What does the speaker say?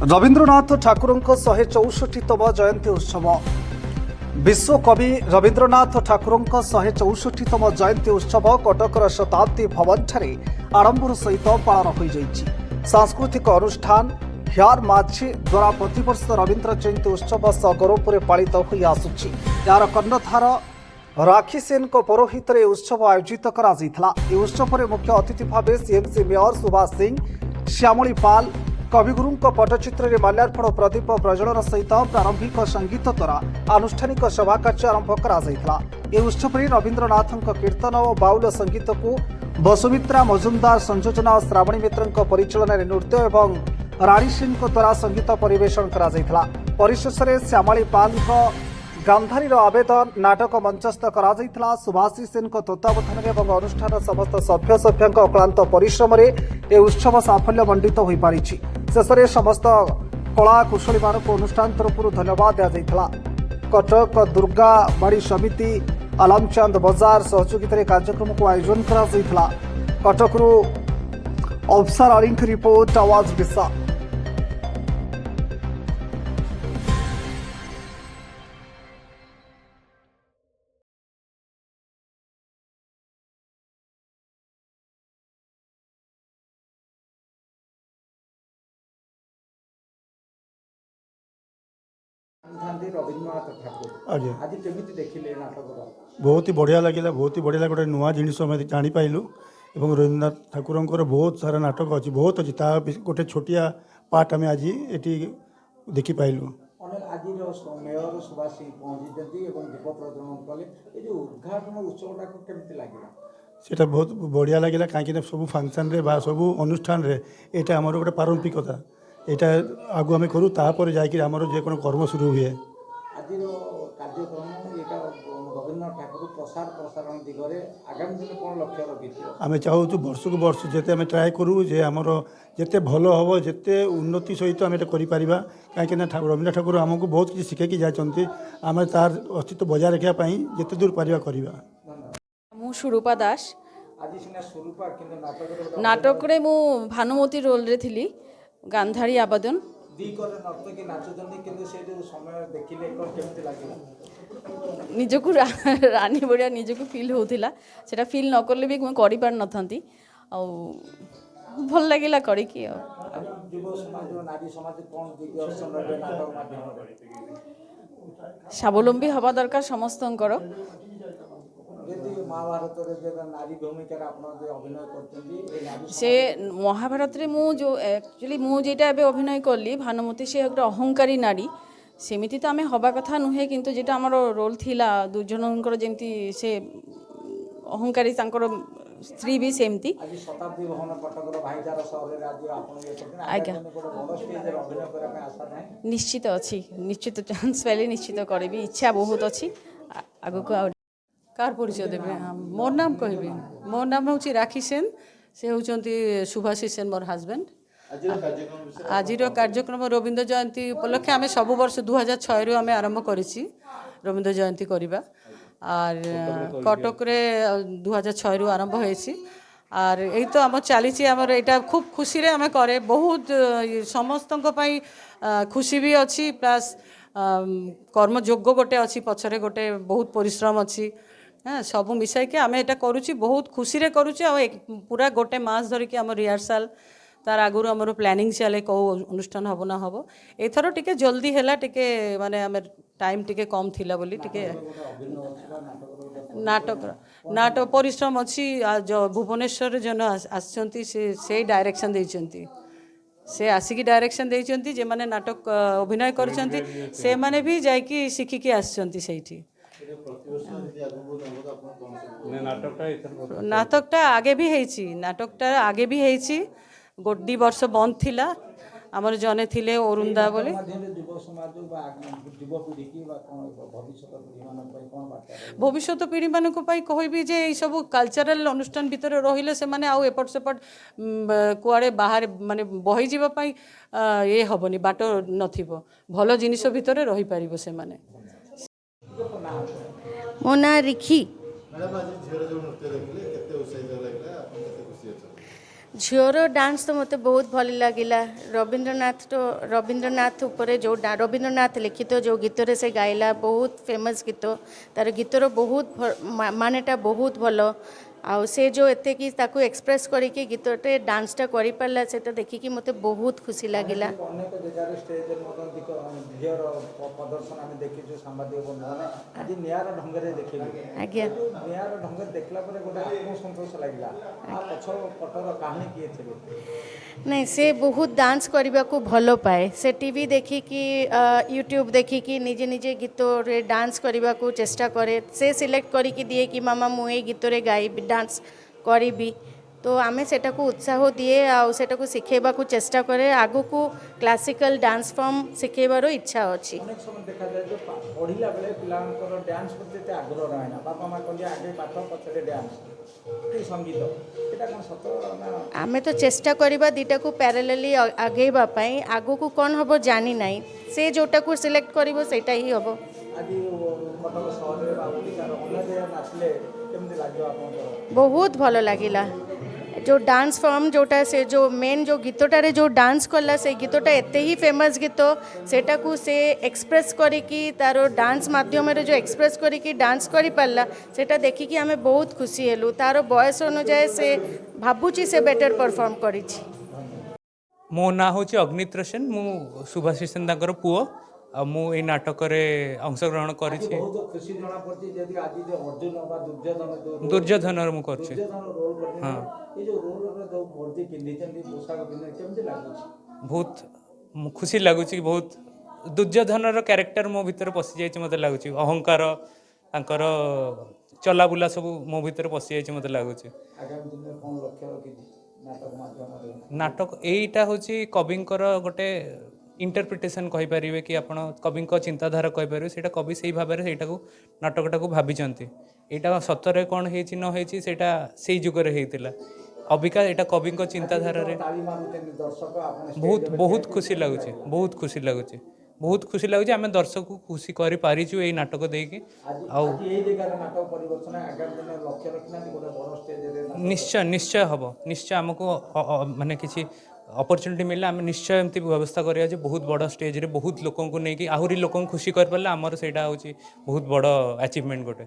रवींद्रनाथ ठाकुर 164तम जयंती उत्सव विश्वकवि रवींद्रनाथ ठाकुर 164तम जयंती उत्सव कटकर शताब्दी भवन ठारे आडंबर सहित पालन हो सांस्कृतिक अनुष्ठान हेयर माझी द्वारा प्रतिवर्ष रवींद्र जयंती उत्सव सगौरवपुर पालित हो आसुछि। यार कर्णधार राखी सेन पौरोहित उत्सव आयोजित उत्सव में मुख्य अतिथि भाव सीएमसी मेयर सुभाष सिंह श्यामली पाल कविगुरु पट्टचित्र में माल्यार्पण प्रदीप प्रज्वलन सहित प्रारंभिक संगीत द्वारा आनुष्ठानिक सभा कार्य आरंभ कर उत्सव में रवींद्रनाथ कीर्तन और बाउल संगीत को वसुमित्रा मजुमदार संयोजन और श्रावणी मित्र परिचालन नृत्य और राणी सिंह द्वारा संगीत परिवेषण परिशेष में श्यामली पाल गांधारीर आवेदन नाटक मंचस्थ करा सुभाषी सेन तत्वावधान और अनुष्ठान समस्त सभ्य सभ्यों अक्लांत परिश्रम ए उत्सव साफल्य मंडित हो पारी। शेष में समस्त कला कुशली मानक अनुष्ठान तरफ धन्यवाद दिया। कटक दुर्गा बाड़ी समिति आलमचंद बजार सहयोगित कार्यक्रम को आयोजन करा। कटकरू अफसर अली रिपोर्ट आवाज विशा। रवींद्रनाथ ठाकुर आज केमिति देखिले नाटक बहुत ही बढ़िया लगे गोटे नुआ जिन जापारू और रवींद्रनाथ ठाकुर बहुत सारा नाटक अच्छी बहुत अच्छी गोटे छोटिया पार्ट आम आज ये देखिपालु। आज मेयर सुभाष सिंह पहुंची दीप प्रज्वलन कले ये उद्घाटन उत्सवटा केमिति लगे सेटा बहुत बढ़िया लगे कहीं सब फंक्शन रे सब अनुष्ठान रे एटा आमर गोटे पारंपरिकता यहाँ आगु आम करूँ तापर जामर जेको कर्म शुरू हुए। आज कार्यक्रम रवींद्रनाथ ठाकुर प्रसार प्रसारण दिगरे आगामी दिन कौन लक्ष्य रखी आम चाहूँ वर्ष को वर्ष जिते आम ट्राए करूँ जे आमर जिते भल हम जिते उन्नति सहित आम कहीं रवींद्रनाथ ठाकुर आमको बहुत किसी शिखैकी जाती आम तार अस्तित्व बजाय रखापी जिते दूर पारिबा करिबा। मु स्वरूपा दास आज सिना स्वरूपा नाटक रे मु भानुमती रोल रे थिली गांधारी आवेदन दीकर नर्तकी नाचुचंदी किंतु से जो समय देखिले केमिति लागिला निजको रानी बड़िया निजको फील होतिला सेटा फील न करले भी मैं करि पार नथंती आ भल लागिला करी की युव समाज नारी समाज कोन दिग्दर्शन रे नाटक माध्यम स्वावलंबी हवा दरकार समस्तंकर महाभारत नारी भूमिका अभिनय करते से महाभारत रे मु जो एक्चुअली मु जेटा एबे अभिनय करली भानुमती से एक अहंकारी नारी सेमिति तो आमे हवा कथा नुहे किंतु जेटा हमर रोल थिला दुर्जनकर जेमती से अहंकारी तांकर स्त्री भी सेमती आज शताब्दी भवन कटकर भाईचारा सहर रे आज आपण ये करते आज्ञा बड़ स्टेज रे अभिनय करे में आशा नाही निश्चित अछि निश्चित चांस पहले निश्चित करबी इच्छा बहुत अछि आगु को कार परिचय देवे मोर नाम कहबी मोर नाम हूँ राखी सेन से होती सुभाषी सेन मोर हजबैंड। आज कार्यक्रम रवींद्र जयंती उपलक्षे आम सब वर्ष 2006 रु आम आरंभ करी रवींद्र जयंती करवा और कटक रे 2006 रु आरंभ होइछि और यही तो आम चली यहाँ खूब खुशी आम करे बहुत समस्त खुशी भी अच्छी प्लस कर्मयोग्य गोटे अच्छी पछरे गोटे बहुत परिश्रम अच्छी हाँ सबू मिसाइक आम यहाँ करुँच बहुत खुशी करुँच पूरा गोटे मास धरिकी आम रिहर्साल तार आगुरी आमर प्लानिंग चले कौ अनुष्ठान हम ना हम एथर टिके जल्दी है टिके माने आम टाइम टिके कम थिला बोली टिके नाटक परिश्रम अच्छी जो भुवनेश्वर जन आसचंती से डायरेक्शन देइचंती से आसिकी डायरेक्शन देइचंती जे माने नाटक अभिनय करचंती से माने भी जाइकी शिखिकी आसचंती सेठी नाटकटा आगे भी है नाटकटा आगे भी है गोटी वर्ष बंद थिला आमर जने थिले अरुंदा बोले भविष्य पीढ़ी मानक कहबी जे ये सब कल्चरल अनुष्ठान भितर रहिले से माने आउ एपट सेपट कुआड़े बाहर माने बही जीवा ये हेनी बाट नथिबो भल जिनिस भितर रही पारिबो से माने। मो ना रिखी ଝିଅର ଡାନ୍ସ ତ ମୋତେ ବହୁତ ଭଲ ଲାଗିଲା। ରବୀନ୍ଦ୍ରନାଥ ଉପରେ ଯେଉଁ ରବୀନ୍ଦ୍ରନାଥ ଲିଖିତ ଯେଉଁ ଗୀତରେ ସେ ଗାଇଲା, ବହୁତ ଫେମସ୍ ଗୀତ। ତାର ଗୀତର ବହୁତ ମାନେଟା ବହୁତ ଭଲ। ଆଉ ସେ ଯେଉଁ ଏତେକି ତାକୁ ଏକ୍ସପ୍ରେସ୍ କରିକି ଗୀତଟେ ଡାନ୍ସଟା କରିପାରିଲା, ସେଟା ଦେଖିକି ମୋତେ ବହୁତ ଖୁସି ଲାଗିଲା। ଅନେକ ଜାଗାରେ ଷ୍ଟେଜରେ ମଧ୍ୟ ଝିଅର ପ୍ରଦର୍ଶନ ଆମେ ଦେଖିଛୁ ସାମ୍ବାଦିକ ବନ୍ଧୁମାନେ। ଆଜି ନିଆର ଢଙ୍ଗରେ ଦେଖିଲୁ। ଆଜ୍ଞା। ନିଆର ଢଙ୍ଗରେ ଦେଖିଲା ପରେ ଗୋଟେ ଆତ୍ମସନ୍ତୋଷ ଲାଗିଲା। ଆ ପଛ ପଟର କାହାଣୀ କିଏ ଥିବେ? ନାଇଁ, ସେ ବହୁତ ଡାନ୍ସ କରିବାକୁ ଭଲ ପାଏ। ସେ ଟିଭି ଦେଖିକି ୟୁଟ୍ୟୁବ୍ ଦେଖିକି ନିଜେ ନିଜେ ଗୀତରେ ଡାନ୍ସ କରିବାକୁ ଚେଷ୍ଟା କରେ। ସେ ସିଲେକ୍ଟ କରିକି ଦିଏ କି ମାମା ମୁଁ ଏଇ ଗୀତରେ ଗାଇବି, ଡାନ୍ସ କରିବି। ତ ଆମେ ସେଟାକୁ ଉତ୍ସାହ ଦିଏ ଆଉ ସେଟାକୁ ଶିଖେଇବାକୁ ଚେଷ୍ଟା କରେ। ଆଗକୁ କ୍ଲାସିକାଲ ଡାନ୍ସ ଫର୍ମ ଶିଖେଇବାର ଇଚ୍ଛା ଅଛି। ଅନେକ ସମୟ ଦେଖାଯାଏ ଯେ ପଢ଼ିଲା ବେଳେ ପିଲାଙ୍କର ଡ୍ୟାନ୍ସ ପ୍ରତି ଏତେ ଆଗ୍ରହ ରହେନା। ବାପା ମା କହନ୍ତି ଆଗେ ପାଠ ପଛରେ ଡ୍ୟାନ୍ସ କି ସଙ୍ଗୀତ। ଏଇଟା କ'ଣ ସତ ନା? ଆମେ ତ ଚେଷ୍ଟା କରିବା ଦୁଇଟାକୁ ପ୍ୟାରାଲେଲି ଆଗେଇବା ପାଇଁ। ଆଗକୁ କ'ଣ ହେବ ଜାଣି ନାହିଁ। ସେ ଯେଉଁଟାକୁ ସିଲେକ୍ଟ କରିବ ସେଇଟା ହିଁ ହେବ। ଆଜି କଟକ ସହରରେ ବା ଓଡ଼ିଶାର ଅନ୍ୟ ଜାଗାରେ ନାଚିଲେ କେମିତି ଲାଗିବ ଆପଣଙ୍କର? ବହୁତ ଭଲ ଲାଗିଲା। ଯେଉଁ ଡାନ୍ସ ଫର୍ମ ଯେଉଁଟା ସେ ଯେଉଁ ମେନ୍ ଯେଉଁ ଗୀତଟାରେ ଯେଉଁ ଡାନ୍ସ କଲା, ସେ ଗୀତଟା ଏତେ ହିଁ ଫେମସ୍ ଗୀତ। ସେଟାକୁ ସେ ଏକ୍ସପ୍ରେସ୍ କରିକି ତାର ଡାନ୍ସ ମାଧ୍ୟମରେ ଯେଉଁ ଏକ୍ସପ୍ରେସ୍ କରିକି ଡାନ୍ସ କରିପାରିଲା, ସେଟା ଦେଖିକି ଆମେ ବହୁତ ଖୁସି ହେଲୁ। ତାର ବୟସ ଅନୁଯାୟୀ ସେ ଭାବୁଛି ସେ ବେଟର୍ ପରଫର୍ମ କରିଛି। ମୋ ନାଁ ହେଉଛି ଅଗ୍ନିତ୍ର ସେନ। ମୁଁ ସୁଭାଷିଷ ସେନ ତାଙ୍କର ପୁଅ। ଆଉ ମୁଁ ଏଇ ନାଟକରେ ଅଂଶଗ୍ରହଣ କରିଛି। ବହୁତ ଖୁସି ଜଣାପଡ଼ିଛି ଯଦି ଆଜି ଯେ ଅର୍ଜୁନ ବା ଦୁର୍ଯ୍ୟୋଧନର ମୁଁ କରିଛି। ରୋଲ୍ କରିଛନ୍ତି। ଏଇ ଯେଉଁ ରୋଲ୍ର ଯେଉଁ ବର୍ଦ୍ଦି ପିନ୍ଧିଛନ୍ତି, ପୋଷାକ ପିନ୍ଧିଛନ୍ତି, କେମିତି ଲାଗୁଛି? ବହୁତ ଖୁସି ଲାଗୁଛି। ବହୁତ ଦୁର୍ଯ୍ୟୋଧନର କ୍ୟାରେକ୍ଟର ମୋ ଭିତରେ ପଶିଯାଇଛି ମୋତେ ଲାଗୁଛି। ଅହଙ୍କାର, ତାଙ୍କର ଚଲାବୁଲା ସବୁ ମୋ ଭିତରେ ପଶିଯାଇଛି ମୋତେ ଲାଗୁଛି। ଆଗାମୀ ଦିନରେ କ'ଣ ଲକ୍ଷ୍ୟ ରଖିଛି ନାଟକ ମାଧ୍ୟମରେ? ନାଟକ ଏଇଟା ହେଉଛି କବିଙ୍କର ଗୋଟେ ଇଣ୍ଟରପ୍ରିଟେସନ୍ କହିପାରିବେ କି ଆପଣ, କବିଙ୍କ ଚିନ୍ତାଧାରା କହିପାରିବେ। ସେଇଟା କବି ସେଇ ଭାବରେ ସେଇଟାକୁ ନାଟକଟାକୁ ଭାବିଛନ୍ତି। ଏଇଟା ସତରେ କ'ଣ ହେଇଛି ନ ହେଇଛି ସେଇଟା ସେଇ ଯୁଗରେ ହେଇଥିଲା। ଅବିକା ଏଇଟା କବିଙ୍କ ଚିନ୍ତାଧାରାରେ ବହୁତ ଖୁସି ଲାଗୁଛି। ବହୁତ ଖୁସି ଲାଗୁଛି। ବହୁତ ଖୁସି ଲାଗୁଛି। ଆମେ ଦର୍ଶକକୁ ଖୁସି କରିପାରିଛୁ ଏଇ ନାଟକ ଦେଇକି। ଆଉ ନିଶ୍ଚୟ ହେବ। ନିଶ୍ଚୟ ଆମକୁ ମାନେ କିଛି ଅପରଚ୍ୟୁନିଟି ମିଳିଲେ ଆମେ ନିଶ୍ଚୟ ଏମିତି ବ୍ୟବସ୍ଥା କରିବା ଯେ ବହୁତ ବଡ଼ ଷ୍ଟେଜ୍ରେ ବହୁତ ଲୋକଙ୍କୁ ନେଇକି ଆହୁରି ଲୋକଙ୍କୁ ଖୁସି କରିପାରିଲେ ଆମର ସେଇଟା ହେଉଛି ବହୁତ ବଡ଼ ଆଚିଭମେଣ୍ଟ ଗୋଟେ।